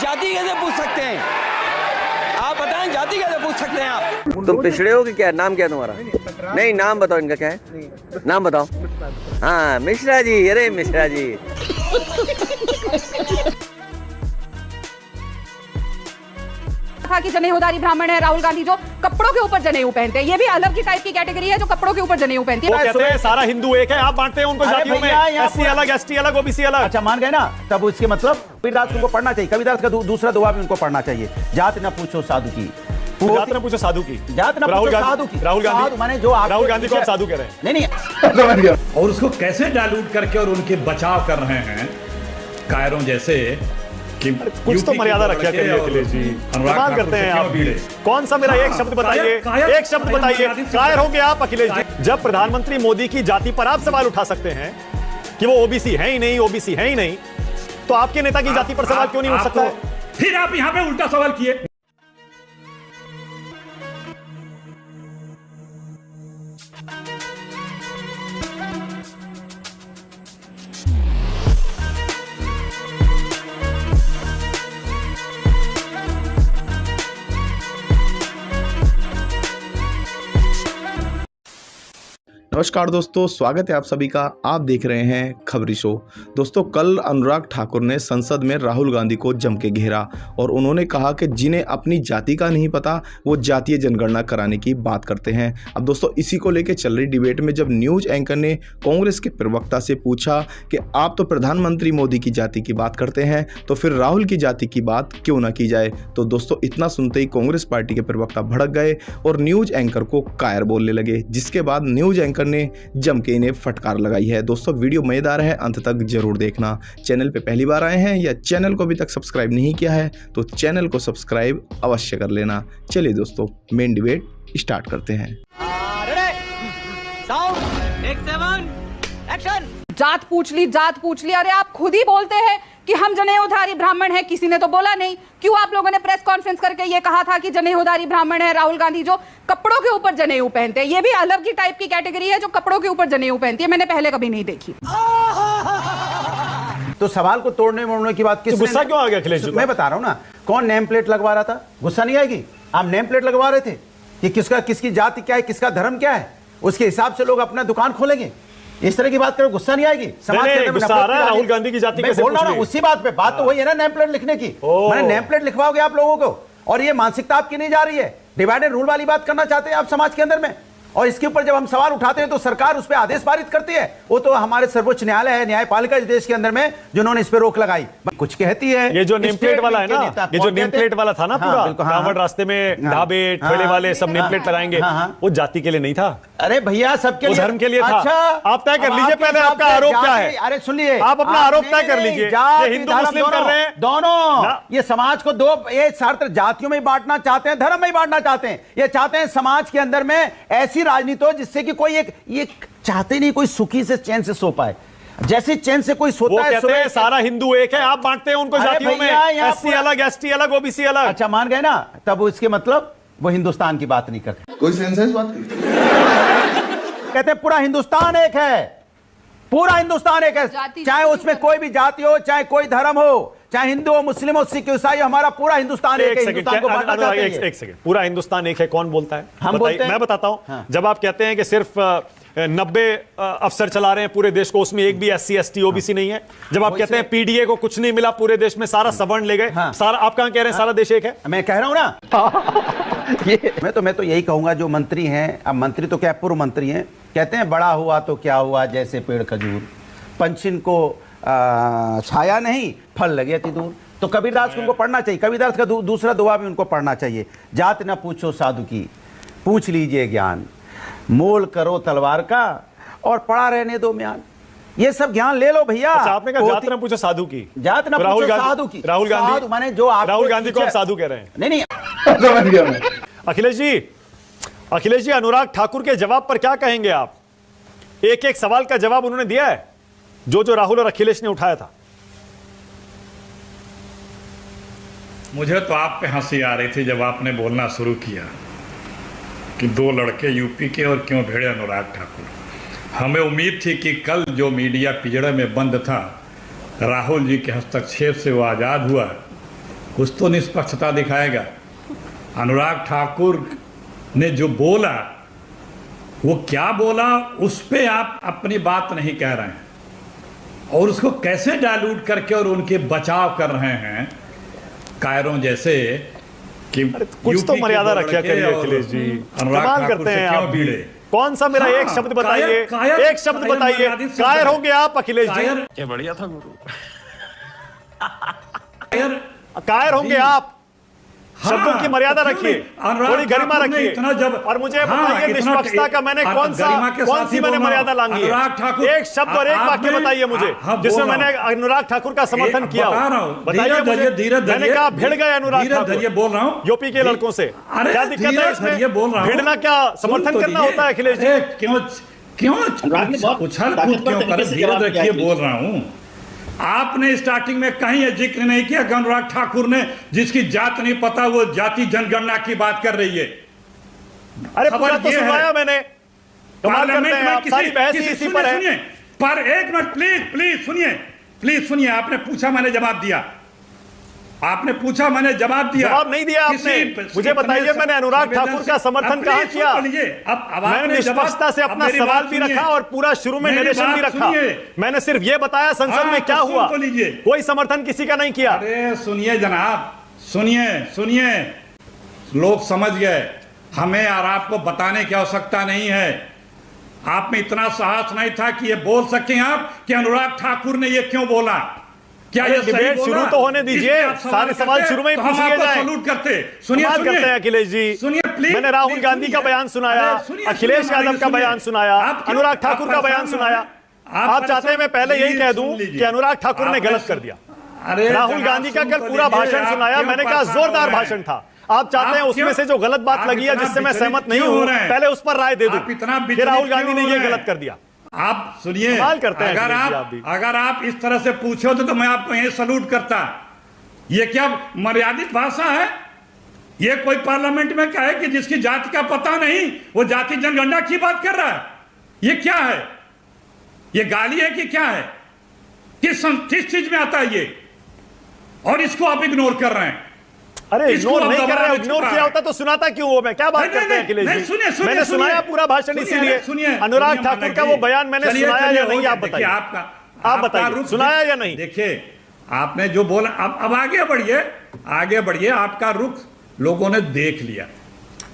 जाति कैसे पूछ सकते हैं? आप बताएं, जाति कैसे पूछ सकते हैं आप? तुम पिछड़े हो कि क्या? नाम क्या तुम्हारा? नहीं, नाम बताओ इनका क्या है, नाम बताओ। हाँ, मिश्रा जी। अरे मिश्रा जी, था कि जनेऊधारी ब्राह्मण है राहुल गांधी जो कपड़ों के ऊपर जनेऊ पहनते हैं। ये भी अलग की टाइप की कैटेगरी है जो कपड़ों के ऊपर जनेऊ पहनती है। वो कहते हैं सारा हिंदू एक है, आप बांटते हैं उनको जातियों में, एससी अलग, एसटी अलग, ओबीसी अलग। अच्छा मान गए ना, तब उसके मतलब कबीरदास उनको पढ़ना चाहिए। कबीरदास का दूसरा दुआ भी उनको पढ़ना चाहिए। जात न पूछो साधु की, जात न पूछो साधु की, जात न पूछो साधु की। राहुल गांधी माने जो राहुल गांधी को आप साधु कह रहे हैं? नहीं। और उसको कैसे डाइल्यूट करके और उनके बचाव कर रहे हैं कायरों जैसे कि कुछ तो मर्यादा रखा करिए अखिलेश जी, कमाल करते हैं आप। कौन सा मेरा एक शब्द बताइए, एक शब्द बताइए, कायर होंगे आप अखिलेश जी। जब प्रधानमंत्री मोदी की जाति पर आप सवाल उठा सकते हैं कि वो ओबीसी है ही नहीं, ओबीसी है ही नहीं, तो आपके नेता की जाति पर सवाल क्यों नहीं उठ सकता है? फिर आप यहां पे उल्टा सवाल किए। नमस्कार दोस्तों, स्वागत है आप सभी का। आप देख रहे हैं खबरी शो। दोस्तों, कल अनुराग ठाकुर ने संसद में राहुल गांधी को जम के घेरा और उन्होंने कहा कि जिन्हें अपनी जाति का नहीं पता वो जातीय जनगणना कराने की बात करते हैं। अब दोस्तों, इसी को लेकर चल रही डिबेट में जब न्यूज एंकर ने कांग्रेस के प्रवक्ता से पूछा कि आप तो प्रधानमंत्री मोदी की जाति की बात करते हैं, तो फिर राहुल की जाति की बात क्यों ना की जाए, तो दोस्तों इतना सुनते ही कांग्रेस पार्टी के प्रवक्ता भड़क गए और न्यूज एंकर को कायर बोलने लगे, जिसके बाद न्यूज एंकर ने जम के इन्हें फटकार लगाई है। दोस्तों, वीडियो मजेदार है, अंत तक जरूर देखना। चैनल पे पहली बार आए हैं या चैनल को अभी तक सब्सक्राइब नहीं किया है तो चैनल को सब्सक्राइब अवश्य कर लेना। चलिए दोस्तों, मेन डिबेट स्टार्ट करते हैं। जात पूछ ली। अरे आप खुद ही बोलते हैं कि हम जनेऊधारी ब्राह्मण हैं, किसी ने तो बोला नहीं। क्यों आप लोगों ने प्रेस कॉन्फ्रेंस करके ये कहा था कि जनेऊधारी ब्राह्मण है राहुल गांधी जो कपड़ों के ऊपर जनेऊ पहनते हैं? ये भी अलग की टाइप की कैटेगरी है जो कपड़ों के ऊपर जनेऊ पहनती है। मैंने पहले कभी नहीं देखी। तो सवाल को तोड़ने मोड़ने की बात किस गुस्सा क्यों आ गया अखिलेश जी? मैं बता रहा हूं ना, कौन नेम प्लेट लगवा रहा था? गुस्सा नहीं आएगी? आप नेम प्लेट लगवा रहे थे कि किसकी जाति क्या है, किसका धर्म क्या है, उसके हिसाब से लोग अपना दुकान खोलेंगे। इस तरह की बात करो, गुस्सा नहीं आएगी? समाज के अंदर गुस्सा आ रहा है राहुल गांधी की जाति कैसे बोल रहा हूं उसी बात पे। बात तो वही है ना, नेम प्लेट लिखने की। मैंने नेम प्लेट लिखवाओगे आप लोगों को, और ये मानसिकता आपकी नहीं जा रही है। डिवाइड एंड रूल वाली बात करना चाहते हैं आप समाज के अंदर में, और इसके ऊपर जब हम सवाल उठाते हैं तो सरकार उस पर आदेश पारित करती है। वो तो हमारे सर्वोच्च न्यायालय है, न्यायपालिका इस देश के अंदर में, जिन्होंने इस पर रोक लगाई। कुछ कहती है ये जो नेम प्लेट वाला है ना, ये जो नेम प्लेट वाला था ना पूरा, रावण रास्ते में ढाबे ठेले वाले सब नेम प्लेट लगाएंगे, वो जाति के लिए नहीं था। अरे भैया, सबके लिए, धर्म के लिए था। अच्छा, आप तय कर लीजिए पहले आपका आरोप क्या है। अरे सुनिए, आप अपना आरोप तय कर लीजिए। ये हिंदू मुस्लिम कर रहे हैं दोनों। ये समाज को दो, ये सारे जातियों में बांटना चाहते हैं, धर्म में बांटना चाहते हैं। ये चाहते हैं समाज के अंदर में ऐसी राजनीति हो जिससे कि कोई एक, ये चाहते नहीं कोई सुखी से चैन से सो पाए। जैसे चैन से कोई सोता है, कहते हैं सारा हिंदू एक है, आप बांटते हैं उनको जातियों में, एससी अलग, एसटी अलग, ओबीसी अलग। अच्छा मान गए ना, तब इसके मतलब वो हिंदुस्तान की बात नहीं करते। कोई सेंस है इस बात की? कहते हैं पूरा हिंदुस्तान एक है, पूरा हिंदुस्तान एक है, चाहे उसमें कोई भी जाति हो, चाहे कोई धर्म हो, चाहे हिंदू हो, मुस्लिम हो, सिख ईसाई, हमारा पूरा हिंदुस्तान एक है। हिंदुस्तान को बांटना चाहते हैं। एक सेकंड, पूरा हिंदुस्तान एक है कौन बोलता है? हम बोलते हैं। मैं बताता हूं। जब आप कहते हैं कि सिर्फ 90 अफसर चला रहे हैं पूरे देश को, उसमें एक भी एससी एसटी ओबीसी नहीं है। जब आप कहते हैं पीडीए को कुछ नहीं मिला पूरे देश में, सारा सवर्ण ले गए, सारा, आप कहां कह रहे हैं सारा देश एक है? मैं कह रहा हूं ना। मैं तो यही कहूंगा, जो मंत्री हैं, अब मंत्री तो क्या पूर्व मंत्री हैं, कहते हैं बड़ा हुआ तो क्या हुआ जैसे पेड़ खजूर, पंछिन को छाया नहीं फल लगे अति दूर। तो कबीरदास को उनको पढ़ना चाहिए। कबीरदास का दूसरा दुआ भी उनको पढ़ना चाहिए। जात न पूछो साधु की, पूछ लीजिए ज्ञान, मोल करो तलवार का और पड़ा रहने दो म्यान। ये सब ज्ञान ले लो भैया। अच्छा, आपने कहा जात न पूछो साधु की, जात न पूछो साधु की। राहुल गांधी माने जो आप राहुल गांधी को आप साधु कह रहे हैं? नहीं समझ गया मैं। अखिलेश जी, अनुराग ठाकुर के जवाब पर क्या कहेंगे आप? एक एक सवाल का जवाब उन्होंने दिया है जो राहुल और अखिलेश ने उठाया था। मुझे तो आप पे हंसी आ रही थी जब आपने बोलना शुरू किया कि दो लड़के यूपी के और क्यों भिड़े अनुराग ठाकुर। हमें उम्मीद थी कि कल जो मीडिया पिंजड़े में बंद था, राहुल जी के हस्तक्षेप से वो आज़ाद हुआ कुछ तो निष्पक्षता दिखाएगा। अनुराग ठाकुर ने जो बोला, वो क्या बोला उस पे आप अपनी बात नहीं कह रहे हैं, और उसको कैसे डाइल्यूट करके और उनके बचाव कर रहे हैं कायरों जैसे कि कुछ तो मर्यादा रखा करिए अखिलेश जी, कमाल करते हैं आप भी। कौन सा मेरा एक शब्द बताइए, एक शब्द बताइए। कायर होंगे आप अखिलेश जी, ये बढ़िया था गुरु। कायर होंगे आप। शब्दों की मर्यादा रखिए, थोड़ी गरिमा रखिए। और मुझे बताइए निष्पक्षता का मैंने कौन सी मैंने मर्यादा लांगी है? एक शब्द और एक वाक्य बताइए मुझे जिसमें मैंने अनुराग ठाकुर का समर्थन किया। बताइए मुझे। मैंने कहा भिड़ गए अनुराग ठाकुर, बोल रहा हूँ यूपी के लड़कों से। क्या दिक्कत है इसमें? भिड़ना क्या समर्थन करना होता है अखिलेश जी? क्यों उछल कूद क्यों कर? धीरे रखिए, बोल रहा हूँ। आपने स्टार्टिंग में कहीं यह जिक्र नहीं किया कि अनुराग ठाकुर ने, जिसकी जात नहीं पता, वो जाति जनगणना की बात कर रही है। अरे पूरा तो सुनाया मैंने। पार्लियामेंट में सारी बहस इसी पर है। पर एक मिनट प्लीज सुनिए। आपने पूछा, मैंने जवाब दिया। आपने पूछा, मैंने जवाब दिया। जवाब नहीं दिया आपने। मुझे बताइए मैंने अनुराग ठाकुर का समर्थन कहां किया? मैंने निष्पक्षता से अपना सवाल भी रखा और पूरा शुरू में नरेशन भी रखा। मैंने सिर्फ ये बताया संसद में क्या हुआ, कोई समर्थन किसी का नहीं किया। अरे सुनिए जनाब, सुनिए, लोग समझ गए। हमें और आपको बताने की आवश्यकता नहीं है। आप में इतना साहस नहीं था कि ये बोल सकें आप कि अनुराग ठाकुर ने ये क्यों बोला। क्या ये डिबेट शुरू तो होने दीजिए, सारे सवाल शुरू में ही पूछ लिए जाएं। सलूट करते। सुनिए अखिलेश जी, मैंने राहुल गांधी का बयान सुनाया, अखिलेश यादव का बयान सुनाया, अनुराग ठाकुर का बयान सुनाया। आप चाहते हैं मैं पहले यही कह दूं कि अनुराग ठाकुर ने गलत कर दिया। राहुल गांधी का कल पूरा भाषण सुनाया, मैंने कहा जोरदार भाषण था। आप चाहते हैं उसमें से जो गलत बात लगी है जिससे मैं सहमत नहीं हूं, पहले उस पर राय दे दूं कि राहुल गांधी ने यह गलत कर दिया। आप सुनिए, करते हैं अगर आप इस तरह से पूछो तो मैं आपको यही सलूट करता। ये क्या मर्यादित भाषा है? ये कोई पार्लियामेंट में कहे कि जिसकी जाति का पता नहीं वो जाति जनगणना की बात कर रहा है? ये क्या है? ये गाली है कि क्या है? किस चीज में आता है ये? और इसको आप इग्नोर कर रहे हैं। अरे इग्नोर नहीं कर रहे, इग्नोर किया होता तो सुनाता क्यों हो? मैं क्या बात करते हैं अखिलेश जी? मैंने सुनाया पूरा भाषण, इसीलिए अनुराग ठाकुर का वो बयान मैंने सुनाया या नहीं? आप बताइए, आप बताइए सुनाया या नहीं? देखिए आपने जो बोला, अब आगे बढ़िए। आपका रुख लोगों ने देख लिया,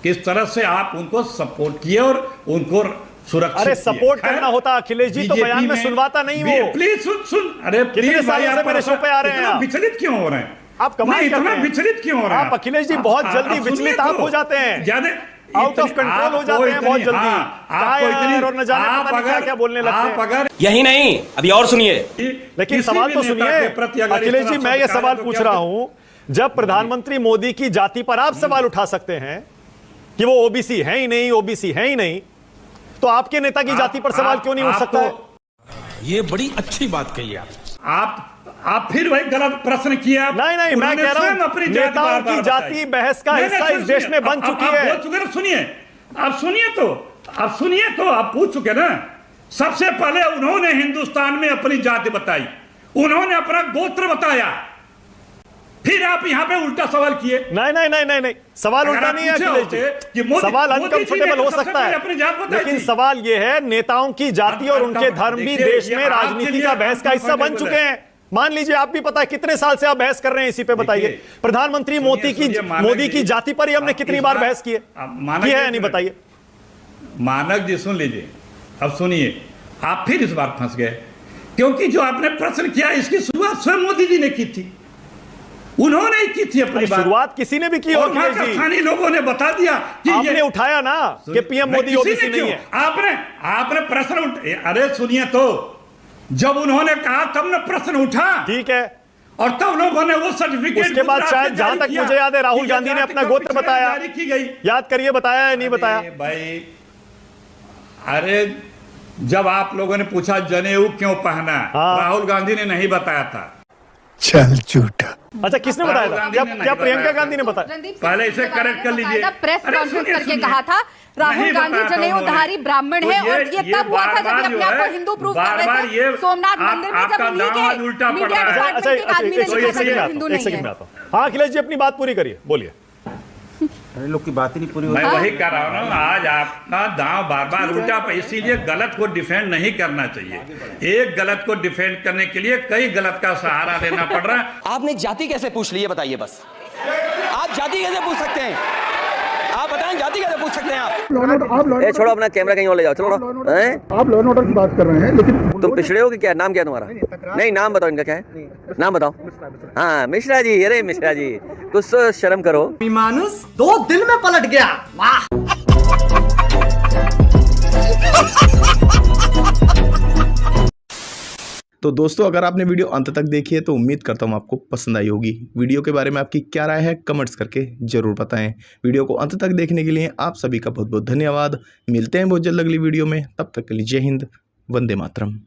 किस तरह से आप उनको सपोर्ट किए और उनको सुरक्षित। अरे सपोर्ट करना होता अखिलेश जी तो बयान में सुनवाता नहीं वो। प्लीज सुन। अरे कितने सालों से मेरे शो पे आ रहे हैं, विचलित क्यों हो रहे हैं? आप कमाल करते हैं। विचलित क्यों हो रहे हैं आप अखिलेश जी? बहुत जल्दी विचलित आप हो जाते हैं, आउट ऑफ कंट्रोल हो जाते हैं बहुत जल्दी। आपको इतनी और न जाने पता नहीं क्या बोलने लगते हैं। अगर यही नहीं, अभी और सुनिए। लेकिन सवाल तो सुनिए अखिलेश जी, मैं ये सवाल पूछ रहा हूं, जब प्रधानमंत्री मोदी की जाति पर आप सवाल उठा सकते हैं कि वो ओबीसी है ही नहीं, तो आपके नेता की जाति पर सवाल क्यों नहीं उठ सकता है? ये बड़ी अच्छी बात कही आप फिर वही गलत प्रश्न किया। नहीं, मैं कह रहा हूं नेताओं की जाति बहस का हिस्सा इस देश में बन चुकी है। सुनिए तो आप पूछ चुके ना। सबसे पहले उन्होंने हिंदुस्तान में अपनी जाति बताई, उन्होंने अपना गोत्र बताया, फिर आप यहां पे उल्टा सवाल किए। नहीं, सवाल उल्टा नहीं है अखिलेश जी। सवाल अनकंफर्टेबल हो सकता है, लेकिन सवाल यह है नेताओं की जाति और उनके धर्म भी देश में राजनीति का बहस का हिस्सा बन चुके हैं। मान लीजिए आप भी पता है कितने साल से आप बहस कर रहे हैं इसी पे, बताइए। प्रधानमंत्री मोदी की जाति पर ही हमने कितनी बार बहस की है या नहीं, बताइए। मानक जी सुन लीजिए, अब सुनिए। आप फिर इस बार फंस गए, क्योंकि जो आपने प्रश्न किया इसकी शुरुआत स्वयं मोदी जी ने की थी। उन्होंने ही की थी अपनी शुरुआत, किसी ने भी की होगी जी। स्थानीय लोगों ने बता दिया कि आपने उठाया ना कि पीएम मोदी ओबीसी नहीं है। आपने प्रश्न अरे सुनिए तो, जब उन्होंने कहा तब ने प्रश्न उठा, ठीक है, और तब लोगों ने वो सर्टिफिकेट। उसके बाद शायद जहां तक मुझे याद है राहुल गांधी ने अपना गोत्र बताया, की गई। याद करिए, बताया या नहीं बताया? भाई अरे जब आप लोगों ने पूछा जनेऊ क्यों पहना, राहुल गांधी ने नहीं बताया था। चल झूठा। अच्छा, किसने बताया था? क्या प्रियंका गांधी ने बताया? पहले इसे करेक्ट कर लीजिए। प्रेस कॉन्फ्रेंस करके कहा था राहुल गांधी जनेऊधारी ब्राह्मण है, और ये तब हुआ था जब अपने आप को हिंदू प्रूव कर रहे थे सोमनाथ मंदिर में, जब उन्हीं के मीडिया डिपार्टमेंट के आदमी ने लिखा था कि हिंदू नहीं है। हाँ अखिलेश जी अपनी बात पूरी करिए, बोलिए। अरे लोग की बात ही नहीं पूरी हो मैं वही कर रहा हूँ ना, आज आपका दांव बार बार उल्टा, इसीलिए गलत को डिफेंड नहीं करना चाहिए। एक गलत को डिफेंड करने के लिए कई गलत का सहारा लेना पड़ रहा है। आपने जाति कैसे पूछ ली, ये बताइए बस। आप जाति कैसे पूछ सकते हैं? आप बताएं, जाति कैसे पूछ सकते हैं आप? ए छोड़ो अपना कैमरा कहीं और ले जाओ, चलो हैं? आप लॉ एंड ऑर्डर की बात कर रहे हैं, लेकिन तुम पिछड़े हो कि क्या? नाम क्या है तुम्हारा? नहीं नाम बताओ इनका, क्या है नाम बताओ? हाँ मिश्रा जी। अरे मिश्रा जी कुछ तो शर्म करो। मानुस 2 दिन में पलट गया, वाह। तो दोस्तों अगर आपने वीडियो अंत तक देखी है तो उम्मीद करता हूँ आपको पसंद आई होगी। वीडियो के बारे में आपकी क्या राय है कमेंट्स करके जरूर बताएं। वीडियो को अंत तक देखने के लिए आप सभी का बहुत बहुत धन्यवाद। मिलते हैं बहुत जल्द अगली वीडियो में, तब तक के लिए जय हिंद, वंदे मातरम।